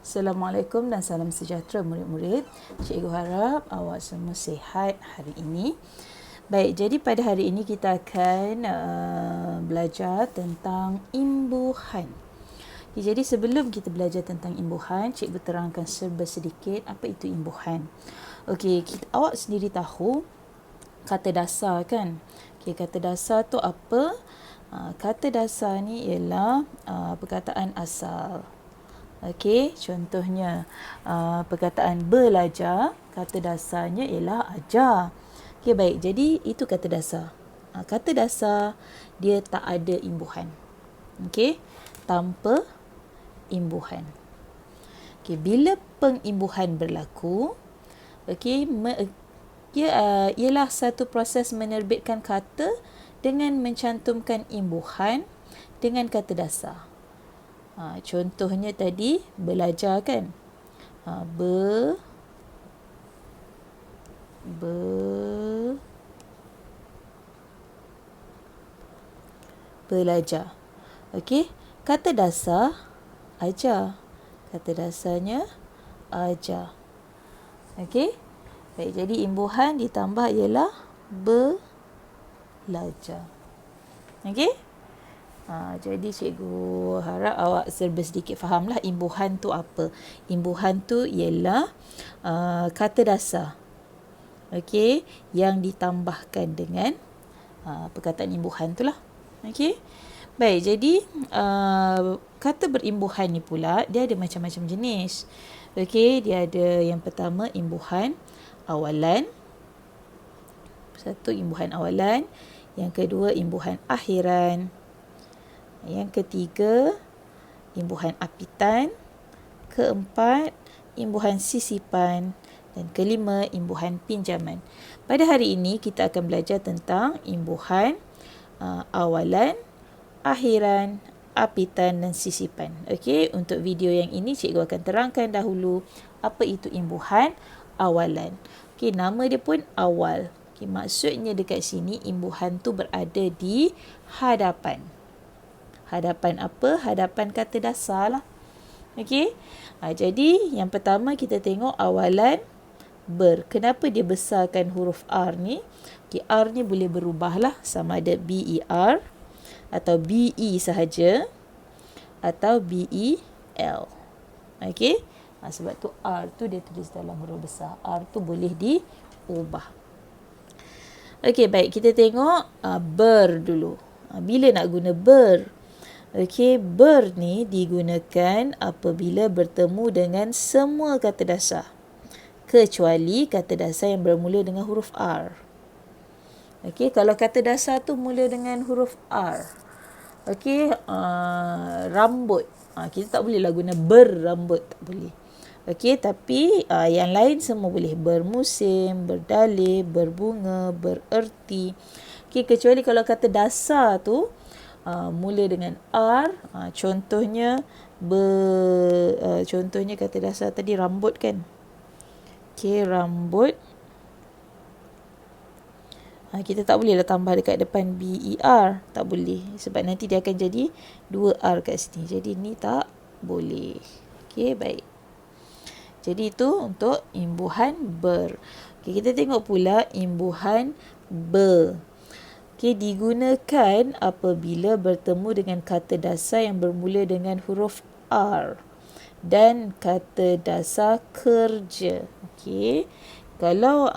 Assalamualaikum dan salam sejahtera murid-murid. Cikgu harap awak semua sihat hari ini. Baik, jadi pada hari ini kita akan belajar tentang imbuhan. Jadi sebelum kita belajar tentang imbuhan, cikgu terangkan serba sedikit apa itu imbuhan. Okey, awak sendiri tahu kata dasar kan? Okey, kata dasar tu apa? Kata dasar ni ialah perkataan asal. Okey, contohnya perkataan belajar, kata dasarnya ialah ajar. Okey, baik. Jadi itu kata dasar. Kata dasar dia tak ada imbuhan. Okey, tanpa imbuhan. Okey, bila pengimbuhan berlaku, okey, ialah satu proses menerbitkan kata dengan mencantumkan imbuhan dengan kata dasar. Contohnya tadi belajar kan, belajar. Okey, kata dasar ajar. Kata dasarnya ajar. Okey, baik, jadi imbuhan ditambah ialah belajar. Okey. Jadi cikgu harap awak serba sedikit fahamlah imbuhan tu apa. Imbuhan tu ialah kata dasar. Okey, yang ditambahkan dengan perkataan imbuhan tu lah. Okey. Baik, jadi kata berimbuhan ni pula dia ada macam-macam jenis. Okey, dia ada yang pertama imbuhan awalan. Satu, imbuhan awalan. Yang kedua, imbuhan akhiran. Yang ketiga, imbuhan apitan. Keempat, imbuhan sisipan. Dan kelima, imbuhan pinjaman. Pada hari ini, kita akan belajar tentang imbuhan awalan, akhiran, apitan dan sisipan. Okey, untuk video yang ini, cikgu akan terangkan dahulu apa itu imbuhan awalan. Okey, nama dia pun awal. Okey, maksudnya dekat sini, imbuhan tu berada di hadapan. Hadapan apa? Hadapan kata dasar lah. Okey. Jadi yang pertama kita tengok awalan ber. Kenapa dia besarkan huruf R ni? Okay, R ni boleh berubah lah. Sama ada BER atau BE sahaja atau BEL. Okey. Sebab tu R tu dia tulis dalam huruf besar. R tu boleh diubah. Okey, baik. Kita tengok ber dulu. Bila nak guna ber? Okey, ber ni digunakan apabila bertemu dengan semua kata dasar. Kecuali kata dasar yang bermula dengan huruf R. Okey, kalau kata dasar tu mula dengan huruf R. Okey, rambut. Kita tak bolehlah guna berrambut, tak boleh. Okey, tapi yang lain semua boleh. Bermusim, berdalih, berbunga, bererti. Okey, kecuali kalau kata dasar tu mula dengan R, contohnya contohnya kata dasar tadi rambut kan. Okey, rambut. Kita tak bolehlah tambah dekat depan BER, tak boleh sebab nanti dia akan jadi 2 R kat sini. Jadi ni tak boleh. Okey, baik. Jadi itu untuk imbuhan ber. Okey, kita tengok pula imbuhan be. Okey, digunakan apabila bertemu dengan kata dasar yang bermula dengan huruf R dan kata dasar kerja. Okey, kalau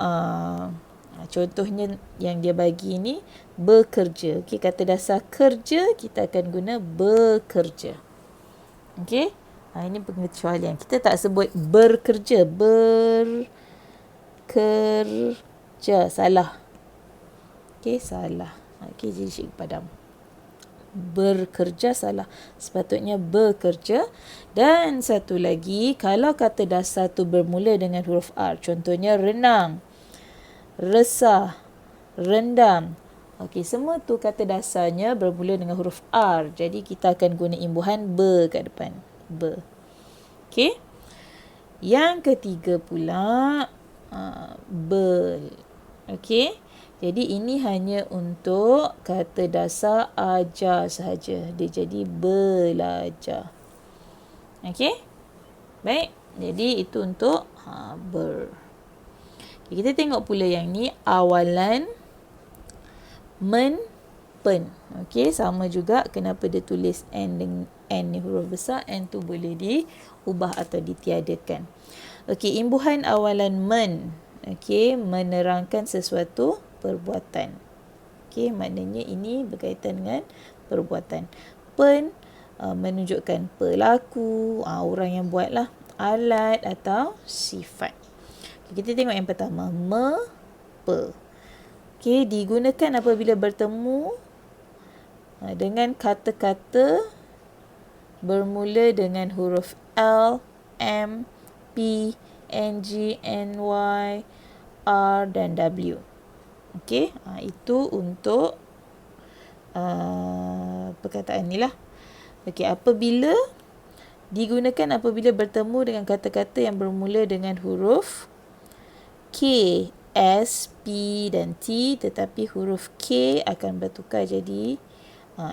contohnya yang dia bagi ni bekerja. Okey, kata dasar kerja kita akan guna bekerja. Okey, ini pengecualian. Kita tak sebut bekerja, bekerja, salah. Okey, salah. Okey, jadi cikgu padam. Bekerja salah. Sepatutnya bekerja. Dan satu lagi, kalau kata dasar tu bermula dengan huruf R. Contohnya renang, resah, rendam. Okey, semua tu kata dasarnya bermula dengan huruf R. Jadi kita akan guna imbuhan be kat depan. Be. Okey. Yang ketiga pula bel. Okey. Jadi ini hanya untuk kata dasar ajar sahaja. Dia jadi belajar. Okey? Baik, jadi itu untuk ber. Okay, kita tengok pula yang ni, awalan men, pen. Okey, sama juga kenapa dia tulis n dengan n ni huruf besar, n tu boleh diubah atau ditiadakan. Okey, imbuhan awalan men. Okey, menerangkan sesuatu perbuatan. Okey, maknanya ini berkaitan dengan perbuatan. Pen menunjukkan pelaku, orang yang buatlah, alat atau sifat. Okay, kita tengok yang pertama, pe. Okey, digunakan apabila bertemu dengan kata-kata bermula dengan huruf L, M, P, NG, NY, R dan W. Okey, itu untuk perkataan ni lah. Okey, digunakan apabila bertemu dengan kata-kata yang bermula dengan huruf K, S, P dan T, tetapi huruf K akan bertukar jadi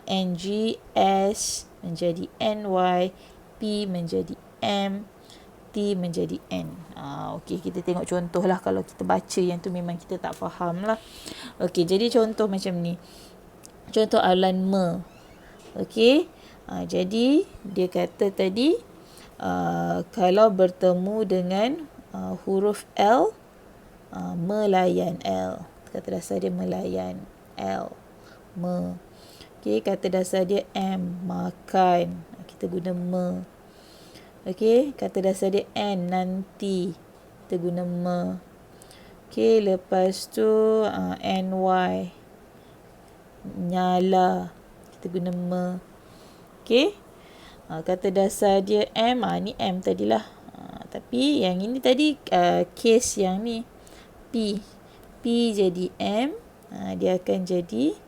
NG, S menjadi NY, P menjadi M, T menjadi N. Okey, kita tengok contoh lah. Kalau kita baca yang tu memang kita tak faham lah. Okey, jadi contoh macam ni. Contoh awalan me. Okey, jadi dia kata tadi kalau bertemu dengan huruf L, melayan L. Kata dasar dia melayan L, me. Okey, kata dasar dia M, makan. Kita guna me. Okey, kata dasar dia N, nanti. Kita guna me. Okey, lepas tu NY, nyala. Kita guna me. Okey, kata dasar dia M, ni M tadilah. Tapi yang ini tadi case yang ni P. P jadi M, dia akan jadi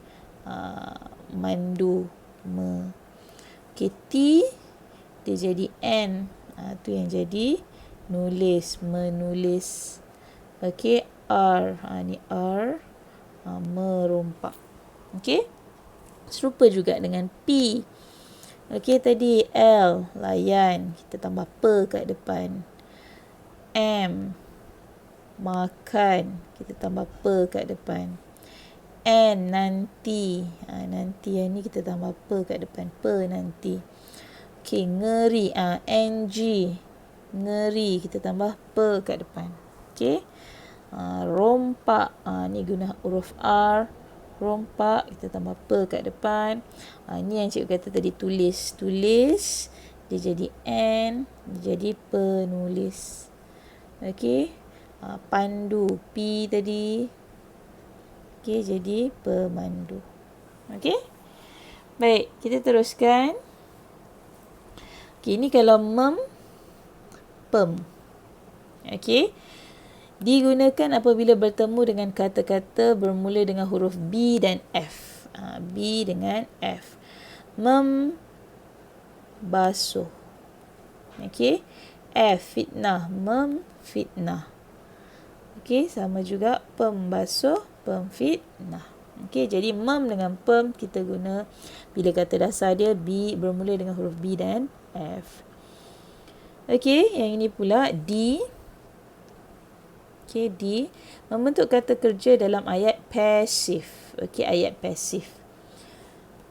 mandu, me. Okay, T dia jadi N, tu yang jadi nulis, menulis. Okay, R, ni R, merompak. Okay, serupa juga dengan P. Okay, tadi L, layan, kita tambah pe kat depan. M, makan, kita tambah pe kat depan. N, nanti, nanti yang ni kita tambah pe kat depan, pe nanti. Okay, ngeri, NG, ngeri, kita tambah pe kat depan. Okay, rompak, ni guna huruf R, rompak, kita tambah pe kat depan. Ni yang cikgu kata tadi, tulis, dia jadi N, dia jadi penulis. Okey, pandu, P tadi. Okey, jadi pemandu. Okey, baik, kita teruskan. Okey, ini kalau pem. Okey, digunakan apabila bertemu dengan kata-kata bermula dengan huruf B dan F. B dengan F. Basuh. Okey, F, fitnah, fitnah. Okey, sama juga pembasuh, pemfitnah. Okey, jadi dengan pem kita guna bila kata dasar dia B bermula dengan huruf B dan F. Okey, yang ini pula D. Okey, D membentuk kata kerja dalam ayat pasif. Okey, ayat pasif.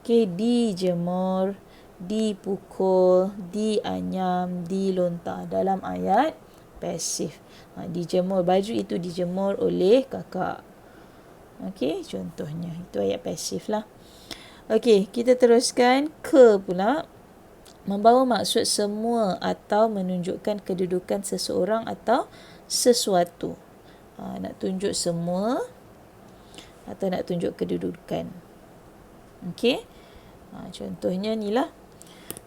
Okey, dijemur, dipukul, dianyam, dilontar dalam ayat pasif. Dijemur, baju itu dijemur oleh kakak. Okey, contohnya itu ayat pasif lah. Okey, kita teruskan ke pula. Membawa maksud semua atau menunjukkan kedudukan seseorang atau sesuatu. Nak tunjuk semua atau nak tunjuk kedudukan. Okey, contohnya ni lah.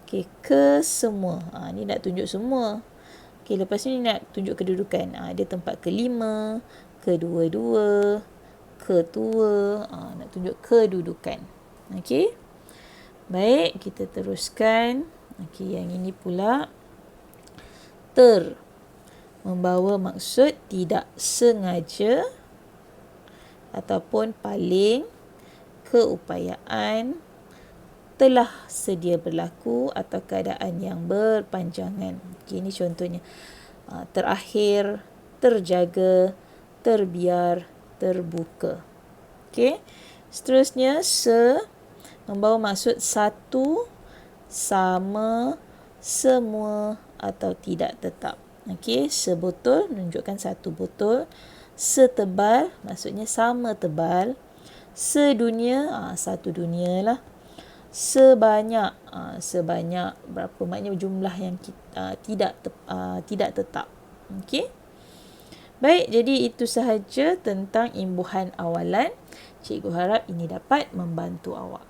Okey, ke semua. Ni nak tunjuk semua. Okey, lepas ni nak tunjuk kedudukan. Dia tempat kelima, kedua-dua, ketua. Nak tunjuk kedudukan. Okey, baik, kita teruskan. Okey, yang ini pula. Membawa maksud tidak sengaja ataupun paling, keupayaan, telah sedia berlaku atau keadaan yang berpanjangan. Okey, ini contohnya. Terakhir, terjaga, terbiar, terbuka. Okey. Seterusnya, membawa maksud satu, sama, semua atau tidak tetap. Okey, sebotol menunjukkan satu botol. Setebal maksudnya sama tebal. Sedunia, satu dunia lah. Sebanyak, sebanyak berapa, maknanya jumlah yang tidak tetap. Okey. Baik, jadi itu sahaja tentang imbuhan awalan. Cikgu harap ini dapat membantu awak.